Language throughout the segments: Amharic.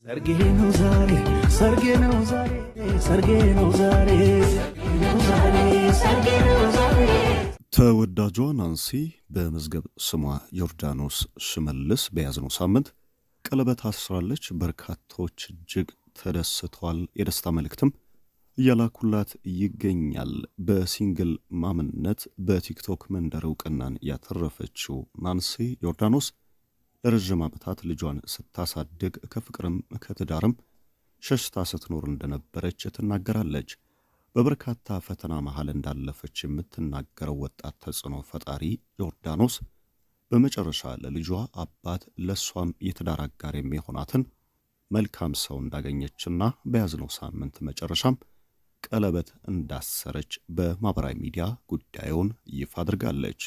ሰርጌ ነው ዛሬ ሰርጌ ነው ዛሬ ሰርጌ ነው ዛሬ ሰርጌ ነው ዛሬ። ተወዳጇ ናንሲ በመዝገብ ስሟ ዮርዳኖስ ሽመልስ በያዝነው ሳምንት ቀለበት አስራለች። በርካቶች እጅግ ተደስተዋል። የደስታ መልእክትም እያላኩላት ይገኛል። በሲንግል ማምነት በቲክቶክ መንደር እውቅናን ያተረፈችው ናንሲ ዮርዳኖስ ለረዥም ዓመታት ልጇን ስታሳድግ ከፍቅርም ከትዳርም ሸሽታ ስትኖር እንደነበረች ትናገራለች። በበርካታ ፈተና መሃል እንዳለፈች የምትናገረው ወጣት ተጽዕኖ ፈጣሪ ዮርዳኖስ በመጨረሻ ለልጇ አባት ለሷም የትዳር አጋር የሚሆናትን መልካም ሰው እንዳገኘችና በያዝነው ሳምንት መጨረሻም ቀለበት እንዳሰረች በማህበራዊ ሚዲያ ጉዳዩን ይፋ አድርጋለች።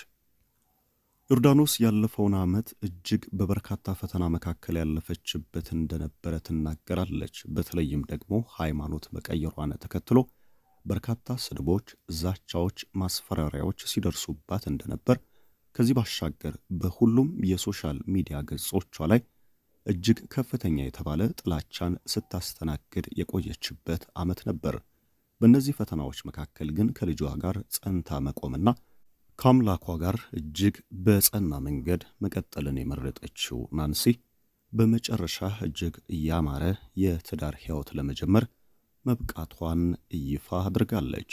ዮርዳኖስ ያለፈውን ዓመት እጅግ በበርካታ ፈተና መካከል ያለፈችበት እንደነበረ ትናገራለች። በተለይም ደግሞ ሃይማኖት መቀየሯን ተከትሎ በርካታ ስድቦች፣ ዛቻዎች፣ ማስፈራሪያዎች ሲደርሱባት እንደነበር፣ ከዚህ ባሻገር በሁሉም የሶሻል ሚዲያ ገጾቿ ላይ እጅግ ከፍተኛ የተባለ ጥላቻን ስታስተናግድ የቆየችበት ዓመት ነበር። በእነዚህ ፈተናዎች መካከል ግን ከልጇ ጋር ጸንታ መቆምና ከአምላኳ ጋር እጅግ በጸና መንገድ መቀጠልን የመረጠችው ናንሲ በመጨረሻ እጅግ ያማረ የትዳር ሕይወት ለመጀመር መብቃቷን ይፋ አድርጋለች።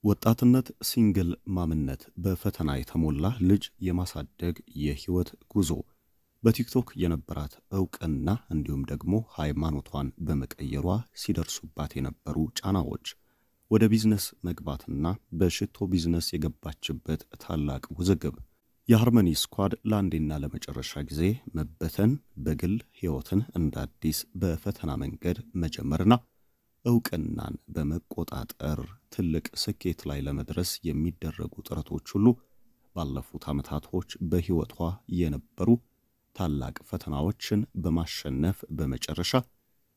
ወጣትነት፣ ሲንግል ማምነት፣ በፈተና የተሞላ ልጅ የማሳደግ የሕይወት ጉዞ፣ በቲክቶክ የነበራት ዕውቅና እንዲሁም ደግሞ ሃይማኖቷን በመቀየሯ ሲደርሱባት የነበሩ ጫናዎች፣ ወደ ቢዝነስ መግባትና በሽቶ ቢዝነስ የገባችበት ታላቅ ውዝግብ፣ የሃርመኒ ስኳድ ለአንዴና ለመጨረሻ ጊዜ መበተን፣ በግል ሕይወትን እንደ አዲስ በፈተና መንገድ መጀመርና ዕውቅናን በመቆጣጠር ትልቅ ስኬት ላይ ለመድረስ የሚደረጉ ጥረቶች ሁሉ ባለፉት ዓመታቶች በሕይወቷ የነበሩ ታላቅ ፈተናዎችን በማሸነፍ በመጨረሻ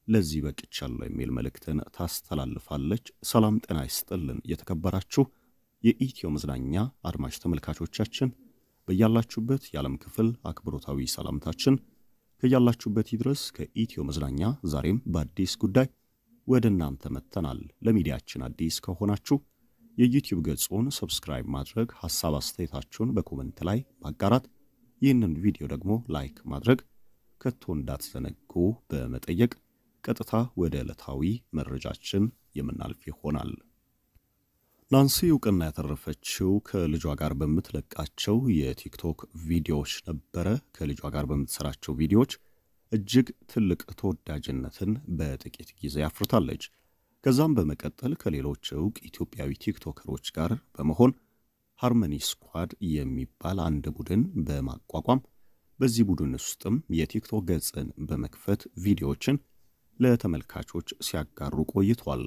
ለዚህ በቅቻለሁ የሚል መልእክትን ታስተላልፋለች። ሰላም ጤና ይስጥልን። የተከበራችሁ የኢትዮ መዝናኛ አድማጭ ተመልካቾቻችን በያላችሁበት የዓለም ክፍል አክብሮታዊ ሰላምታችን ከያላችሁበት ይድረስ። ከኢትዮ መዝናኛ ዛሬም በአዲስ ጉዳይ ወደ እናንተ መጥተናል። ለሚዲያችን አዲስ ከሆናችሁ የዩቲዩብ ገጹን ሰብስክራይብ ማድረግ፣ ሐሳብ አስተያየታችሁን በኮሜንት ላይ ማጋራት፣ ይህንን ቪዲዮ ደግሞ ላይክ ማድረግ ከቶ እንዳትዘነጉ በመጠየቅ ቀጥታ ወደ ዕለታዊ መረጃችን የምናልፍ ይሆናል። ናንሲ ዕውቅና ያተረፈችው ከልጇ ጋር በምትለቃቸው የቲክቶክ ቪዲዮዎች ነበረ። ከልጇ ጋር በምትሰራቸው ቪዲዮዎች እጅግ ትልቅ ተወዳጅነትን በጥቂት ጊዜ አፍርታለች። ከዛም በመቀጠል ከሌሎች ዕውቅ ኢትዮጵያዊ ቲክቶከሮች ጋር በመሆን ሃርመኒ ስኳድ የሚባል አንድ ቡድን በማቋቋም በዚህ ቡድን ውስጥም የቲክቶክ ገጽን በመክፈት ቪዲዮዎችን ለተመልካቾች ሲያጋሩ ቆይቷል።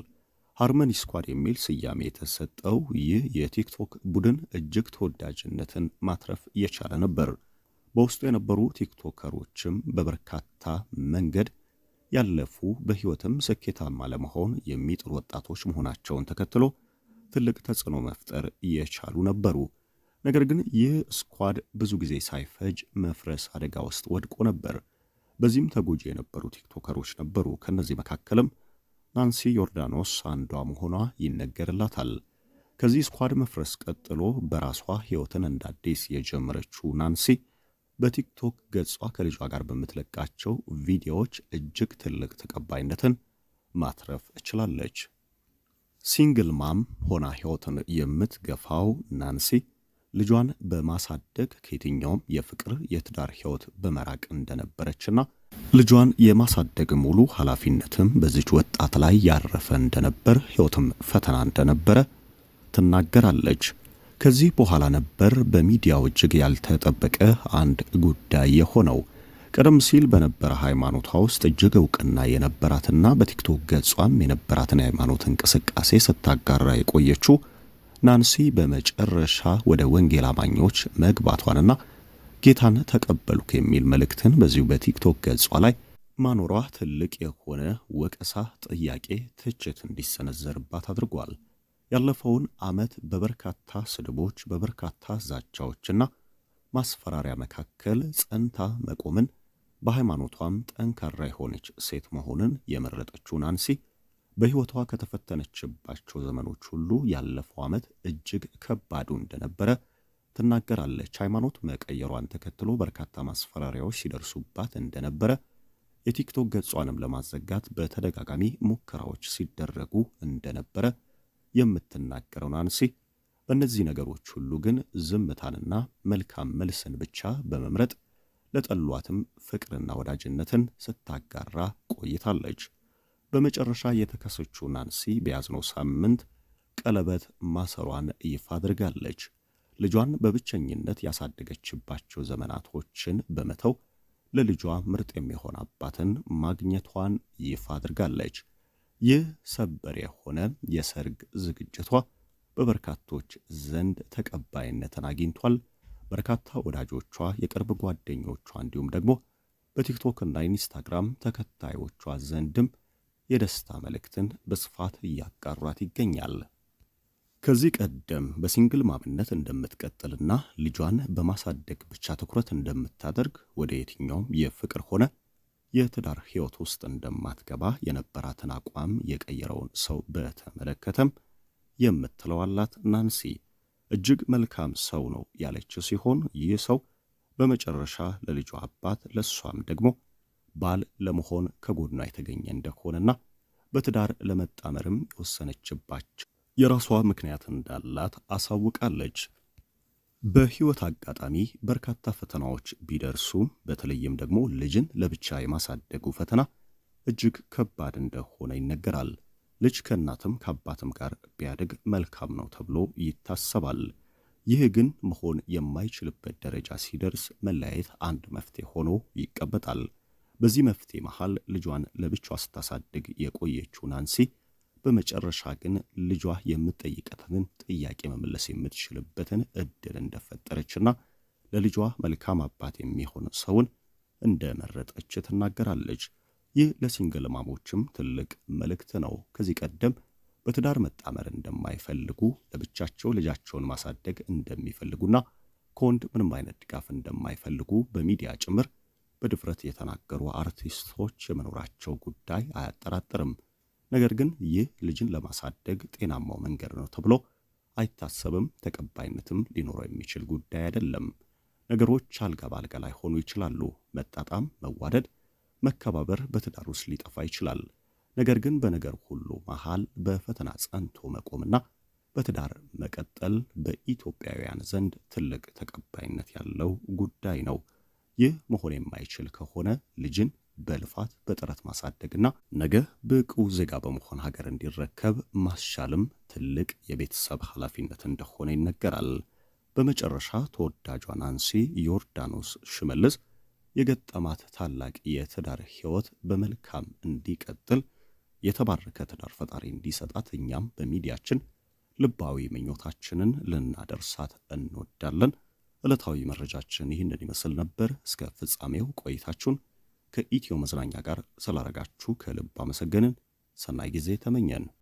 ሃርመኒ ስኳድ የሚል ስያሜ የተሰጠው ይህ የቲክቶክ ቡድን እጅግ ተወዳጅነትን ማትረፍ የቻለ ነበር። በውስጡ የነበሩ ቲክቶከሮችም በበርካታ መንገድ ያለፉ በሕይወትም ስኬታማ ለመሆን የሚጥሩ ወጣቶች መሆናቸውን ተከትሎ ትልቅ ተጽዕኖ መፍጠር የቻሉ ነበሩ። ነገር ግን ይህ ስኳድ ብዙ ጊዜ ሳይፈጅ መፍረስ አደጋ ውስጥ ወድቆ ነበር። በዚህም ተጎጂ የነበሩ ቲክቶከሮች ነበሩ። ከነዚህ መካከልም ናንሲ ዮርዳኖስ አንዷ መሆኗ ይነገርላታል። ከዚህ ስኳድ መፍረስ ቀጥሎ በራሷ ሕይወትን እንደ አዲስ የጀመረችው ናንሲ በቲክቶክ ገጿ ከልጇ ጋር በምትለቃቸው ቪዲዮዎች እጅግ ትልቅ ተቀባይነትን ማትረፍ ችላለች። ሲንግል ማም ሆና ሕይወትን የምትገፋው ናንሲ ልጇን በማሳደግ ከየትኛውም የፍቅር የትዳር ሕይወት በመራቅ እንደነበረችና ልጇን የማሳደግ ሙሉ ኃላፊነትም በዚች ወጣት ላይ ያረፈ እንደነበር፣ ሕይወትም ፈተና እንደነበረ ትናገራለች። ከዚህ በኋላ ነበር በሚዲያው እጅግ ያልተጠበቀ አንድ ጉዳይ የሆነው። ቀደም ሲል በነበረ ሃይማኖቷ ውስጥ እጅግ ዕውቅና የነበራትና በቲክቶክ ገጿም የነበራትን የሃይማኖት እንቅስቃሴ ስታጋራ የቆየችው ናንሲ በመጨረሻ ወደ ወንጌል አማኞች መግባቷንና ጌታን ተቀበልኩ የሚል መልእክትን በዚሁ በቲክቶክ ገጿ ላይ ማኖሯ ትልቅ የሆነ ወቀሳ፣ ጥያቄ፣ ትችት እንዲሰነዘርባት አድርጓል። ያለፈውን ዓመት በበርካታ ስድቦች፣ በበርካታ ዛቻዎችና ማስፈራሪያ መካከል ጸንታ መቆምን በሃይማኖቷም ጠንካራ የሆነች ሴት መሆንን የመረጠችው ናንሲ በሕይወቷ ከተፈተነችባቸው ዘመኖች ሁሉ ያለፈው ዓመት እጅግ ከባዱ እንደነበረ ትናገራለች። ሃይማኖት መቀየሯን ተከትሎ በርካታ ማስፈራሪያዎች ሲደርሱባት እንደነበረ፣ የቲክቶክ ገጿንም ለማዘጋት በተደጋጋሚ ሙከራዎች ሲደረጉ እንደነበረ የምትናገረው ናንሲ በእነዚህ ነገሮች ሁሉ ግን ዝምታንና መልካም መልስን ብቻ በመምረጥ ለጠሏትም ፍቅርና ወዳጅነትን ስታጋራ ቆይታለች። በመጨረሻ የተከሰችው ናንሲ በያዝነው ሳምንት ቀለበት ማሰሯን ይፋ አድርጋለች። ልጇን በብቸኝነት ያሳደገችባቸው ዘመናቶችን በመተው ለልጇ ምርጥ የሚሆን አባትን ማግኘቷን ይፋ አድርጋለች። ይህ ሰበር የሆነ የሰርግ ዝግጅቷ በበርካቶች ዘንድ ተቀባይነትን አግኝቷል። በርካታ ወዳጆቿ፣ የቅርብ ጓደኞቿ እንዲሁም ደግሞ በቲክቶክና ኢንስታግራም ተከታዮቿ ዘንድም የደስታ መልእክትን በስፋት እያጋሯት ይገኛል። ከዚህ ቀደም በሲንግል ማምነት እንደምትቀጥልና ልጇን በማሳደግ ብቻ ትኩረት እንደምታደርግ ወደ የትኛውም የፍቅር ሆነ የትዳር ሕይወት ውስጥ እንደማትገባ የነበራትን አቋም የቀየረውን ሰው በተመለከተም የምትለው አላት። ናንሲ እጅግ መልካም ሰው ነው ያለችው ሲሆን ይህ ሰው በመጨረሻ ለልጇ አባት ለሷም ደግሞ ባል ለመሆን ከጎኗ የተገኘ እንደሆነና በትዳር ለመጣመርም የወሰነችባቸው የራሷ ምክንያት እንዳላት አሳውቃለች። በሕይወት አጋጣሚ በርካታ ፈተናዎች ቢደርሱም በተለይም ደግሞ ልጅን ለብቻ የማሳደጉ ፈተና እጅግ ከባድ እንደሆነ ይነገራል። ልጅ ከእናትም ከአባትም ጋር ቢያድግ መልካም ነው ተብሎ ይታሰባል። ይህ ግን መሆን የማይችልበት ደረጃ ሲደርስ መለያየት አንድ መፍትሄ ሆኖ ይቀበጣል። በዚህ መፍትሄ መሃል ልጇን ለብቻዋ ስታሳድግ የቆየችው ናንሲ በመጨረሻ ግን ልጇ የምትጠይቀትን ጥያቄ መመለስ የምትችልበትን እድል እንደፈጠረችና ለልጇ መልካም አባት የሚሆን ሰውን እንደመረጠች ትናገራለች። ይህ ለሲንግል ማሞችም ትልቅ መልእክት ነው። ከዚህ ቀደም በትዳር መጣመር እንደማይፈልጉ፣ ለብቻቸው ልጃቸውን ማሳደግ እንደሚፈልጉና ከወንድ ምንም አይነት ድጋፍ እንደማይፈልጉ በሚዲያ ጭምር በድፍረት የተናገሩ አርቲስቶች የመኖራቸው ጉዳይ አያጠራጥርም። ነገር ግን ይህ ልጅን ለማሳደግ ጤናማው መንገድ ነው ተብሎ አይታሰብም። ተቀባይነትም ሊኖረው የሚችል ጉዳይ አይደለም። ነገሮች አልጋ ባልጋ ላይሆኑ ይችላሉ። መጣጣም፣ መዋደድ፣ መከባበር በትዳር ውስጥ ሊጠፋ ይችላል። ነገር ግን በነገር ሁሉ መሃል በፈተና ጸንቶ መቆምና በትዳር መቀጠል በኢትዮጵያውያን ዘንድ ትልቅ ተቀባይነት ያለው ጉዳይ ነው። ይህ መሆን የማይችል ከሆነ ልጅን በልፋት በጥረት ማሳደግና ነገ ብቁ ዜጋ በመሆን ሀገር እንዲረከብ ማስቻልም ትልቅ የቤተሰብ ኃላፊነት እንደሆነ ይነገራል። በመጨረሻ ተወዳጇ ናንሲ ዮርዳኖስ ሽመልስ የገጠማት ታላቅ የትዳር ሕይወት በመልካም እንዲቀጥል የተባረከ ትዳር ፈጣሪ እንዲሰጣት እኛም በሚዲያችን ልባዊ ምኞታችንን ልናደርሳት እንወዳለን። ዕለታዊ መረጃችን ይህንን ይመስል ነበር። እስከ ፍጻሜው ቆይታችሁን ከኢትዮ መዝናኛ ጋር ስላረጋችሁ ከልብ አመሰገንን። ሰናይ ጊዜ ተመኘን።